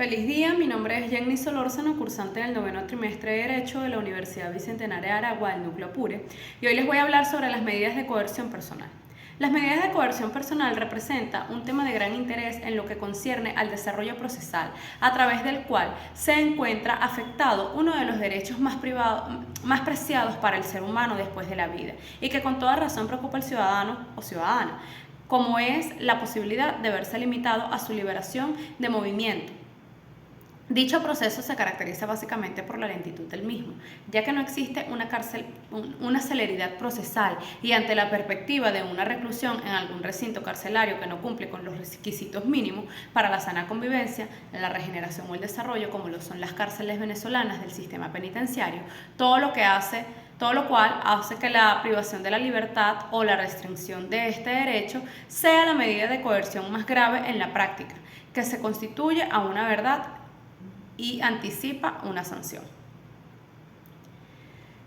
Feliz día, mi nombre es Jenny Solórzano, cursante del noveno trimestre de Derecho de la Universidad Bicentenaria de Aragua, del Núcleo Apure, y hoy les voy a hablar sobre las medidas de coerción personal. Las medidas de coerción personal representan un tema de gran interés en lo que concierne al desarrollo procesal, a través del cual se encuentra afectado uno de los derechos más preciados para el ser humano después de la vida, y que con toda razón preocupa al ciudadano o ciudadana, como es la posibilidad de verse limitado a su liberación de movimiento. Dicho proceso se caracteriza básicamente por la lentitud del mismo, ya que no existe una celeridad procesal, y ante la perspectiva de una reclusión en algún recinto carcelario que no cumple con los requisitos mínimos para la sana convivencia, la regeneración o el desarrollo, como lo son las cárceles venezolanas del sistema penitenciario, todo lo cual hace que la privación de la libertad o la restricción de este derecho sea la medida de coerción más grave en la práctica, que se constituye a una verdad y anticipa una sanción.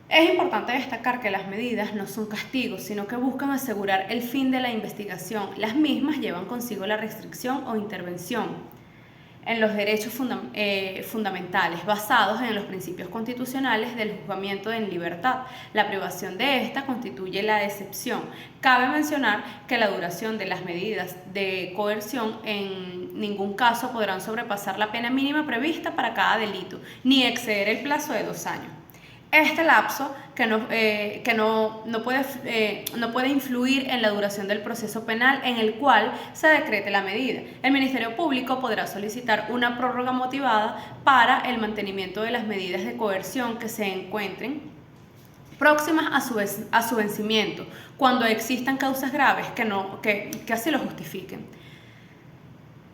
Es importante destacar que las medidas no son castigos, sino que buscan asegurar el fin de la investigación. Las mismas llevan consigo la restricción o intervención en los derechos fundamentales, basados en los principios constitucionales del juzgamiento en libertad. La privación de esta constituye la excepción. Cabe mencionar que la duración de las medidas de coerción en ningún caso podrán sobrepasar la pena mínima prevista para cada delito, ni exceder el plazo de 2 años. Este lapso no puede influir en la duración del proceso penal en el cual se decrete la medida. El Ministerio Público podrá solicitar una prórroga motivada para el mantenimiento de las medidas de coerción que se encuentren próximas a su vencimiento, cuando existan causas graves que así lo justifiquen.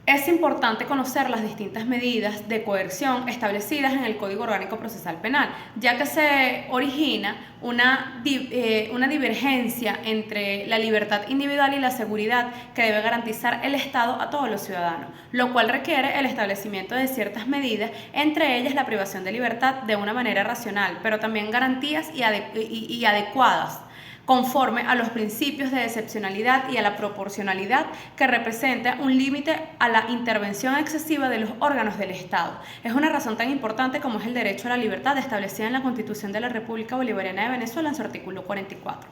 Es importante conocer las distintas medidas de coerción establecidas en el Código Orgánico Procesal Penal, ya que se origina una divergencia entre la libertad individual y la seguridad que debe garantizar el Estado a todos los ciudadanos, lo cual requiere el establecimiento de ciertas medidas, entre ellas la privación de libertad de una manera racional, pero también garantías y adecuadas, conforme a los principios de excepcionalidad y a la proporcionalidad, que representa un límite a la intervención excesiva de los órganos del Estado. Es una razón tan importante como es el derecho a la libertad establecida en la Constitución de la República Bolivariana de Venezuela en su artículo 44.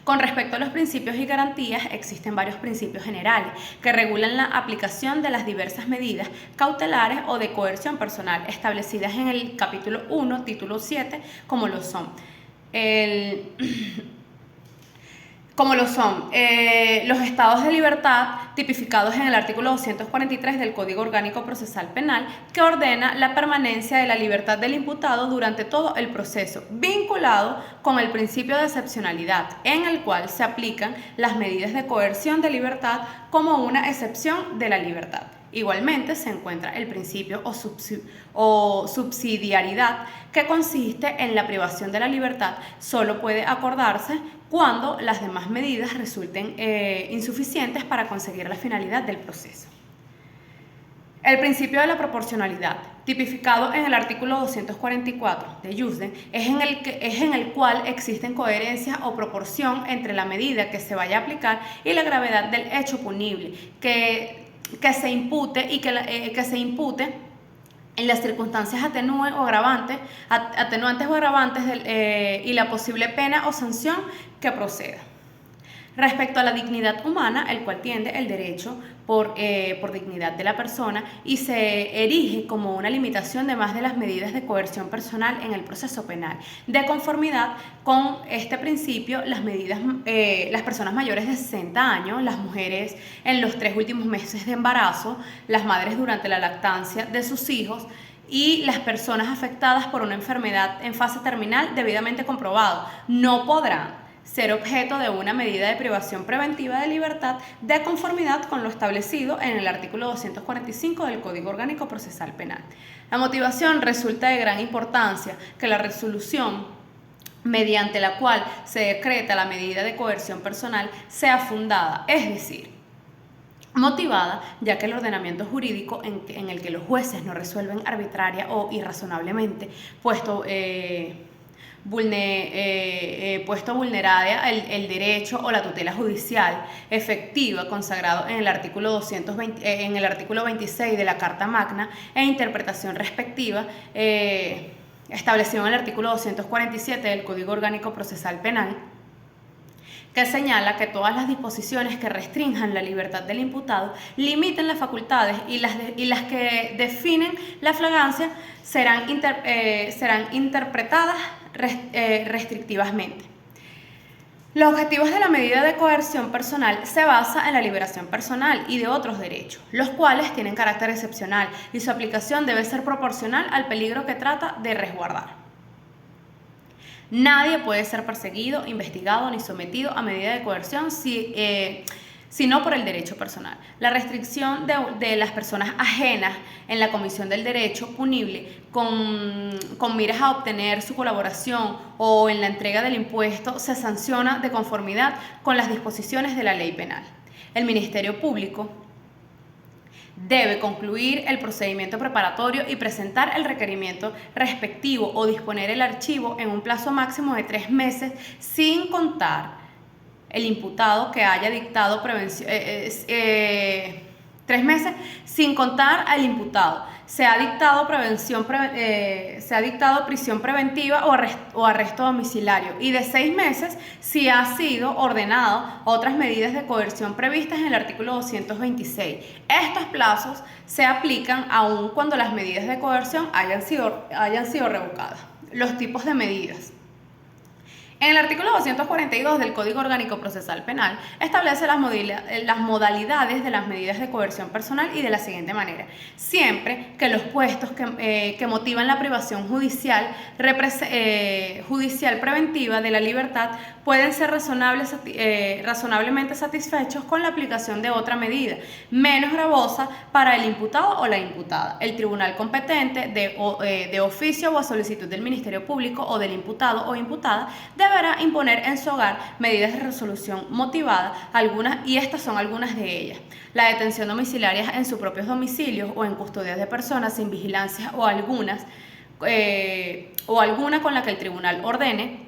Con respecto a los principios y garantías, existen varios principios generales que regulan la aplicación de las diversas medidas cautelares o de coerción personal establecidas en el capítulo 1, título 7, como lo son los estados de libertad tipificados en el artículo 243 del Código Orgánico Procesal Penal, que ordena la permanencia de la libertad del imputado durante todo el proceso, vinculado con el principio de excepcionalidad, en el cual se aplican las medidas de coerción de libertad como una excepción de la libertad. Igualmente se encuentra el principio o subsidiariedad, que consiste en la privación de la libertad. Solo puede acordarse cuando las demás medidas resulten insuficientes para conseguir la finalidad del proceso. El principio de la proporcionalidad, tipificado en el artículo 244 de Jusden, es en el cual existen coherencia o proporción entre la medida que se vaya a aplicar y la gravedad del hecho punible que se impute en las circunstancias atenuantes o agravantes y la posible pena o sanción que proceda. Respecto a la dignidad humana, el cual tiende el derecho por dignidad de la persona y se erige como una limitación de más de las medidas de coerción personal en el proceso penal. De conformidad con este principio, las personas mayores de 60 años, las mujeres en los 3 últimos meses de embarazo, las madres durante la lactancia de sus hijos y las personas afectadas por una enfermedad en fase terminal debidamente comprobado, no podrán ser objeto de una medida de privación preventiva de libertad de conformidad con lo establecido en el artículo 245 del Código Orgánico Procesal Penal. La motivación resulta de gran importancia que la resolución mediante la cual se decreta la medida de coerción personal sea fundada, es decir, motivada, ya que el ordenamiento jurídico en el que los jueces no resuelven arbitraria o irrazonablemente, puesto puesto vulnerada el derecho o la tutela judicial efectiva consagrado en el artículo 26 de la Carta Magna e interpretación respectiva establecido en el artículo 247 del Código Orgánico Procesal Penal, que señala que todas las disposiciones que restrinjan la libertad del imputado, limiten las facultades y las que definen la flagrancia serán interpretadas restrictivamente. Los objetivos de la medida de coerción personal se basan en la liberación personal y de otros derechos, los cuales tienen carácter excepcional y su aplicación debe ser proporcional al peligro que trata de resguardar. Nadie puede ser perseguido, investigado ni sometido a medida de coerción sino por el derecho personal. La restricción de las personas ajenas en la comisión del derecho punible con miras a obtener su colaboración o en la entrega del impuesto se sanciona de conformidad con las disposiciones de la ley penal. El Ministerio Público debe concluir el procedimiento preparatorio y presentar el requerimiento respectivo o disponer el archivo en un plazo máximo de 3 meses sin contar el imputado que haya dictado 3 meses sin contar al imputado. Se ha dictado prisión preventiva o arresto domiciliario y de 6 meses si ha sido ordenado otras medidas de coerción previstas en el artículo 226. Estos plazos se aplican aun cuando las medidas de coerción hayan sido revocadas. Los tipos de medidas. En el artículo 242 del Código Orgánico Procesal Penal establece las modalidades de las medidas de coerción personal y de la siguiente manera. Siempre que los puestos que motivan la privación judicial preventiva de la libertad pueden ser razonablemente satisfechos con la aplicación de otra medida, menos gravosa para el imputado o la imputada. El tribunal competente, de oficio o a solicitud del Ministerio Público o del imputado o imputada, deberá imponer en su hogar medidas de resolución motivada, y estas son algunas de ellas: la detención domiciliaria en sus propios domicilios o en custodias de personas sin vigilancia o alguna con la que el tribunal ordene;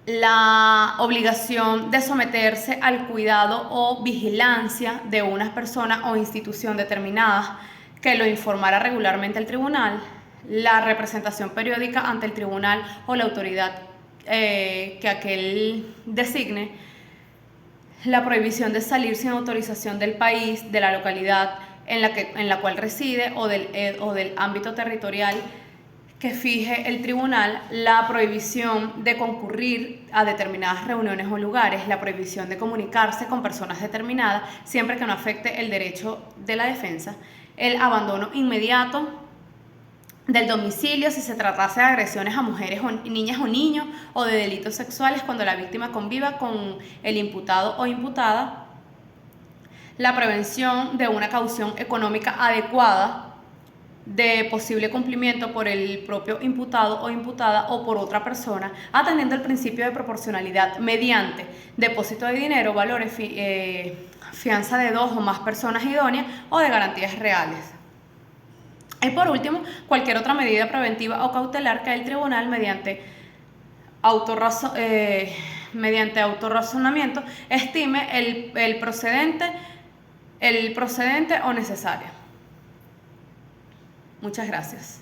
la obligación de someterse al cuidado o vigilancia de una persona o institución determinadas que lo informara regularmente al tribunal; la representación periódica ante el tribunal o la autoridad que aquel designe; la prohibición de salir sin autorización del país, de la localidad en la cual reside o del ámbito territorial que fije el tribunal; la prohibición de concurrir a determinadas reuniones o lugares; la prohibición de comunicarse con personas determinadas siempre que no afecte el derecho de la defensa; el abandono inmediato del domicilio si se tratase de agresiones a mujeres, niñas o niños, o de delitos sexuales cuando la víctima conviva con el imputado o imputada; la prevención de una caución económica adecuada de posible cumplimiento por el propio imputado o imputada o por otra persona, atendiendo al principio de proporcionalidad mediante depósito de dinero, valores, fianza de 2 o más personas idóneas o de garantías reales. Y por último, cualquier otra medida preventiva o cautelar que el tribunal mediante autorrazonamiento estime el procedente o necesario. Muchas gracias.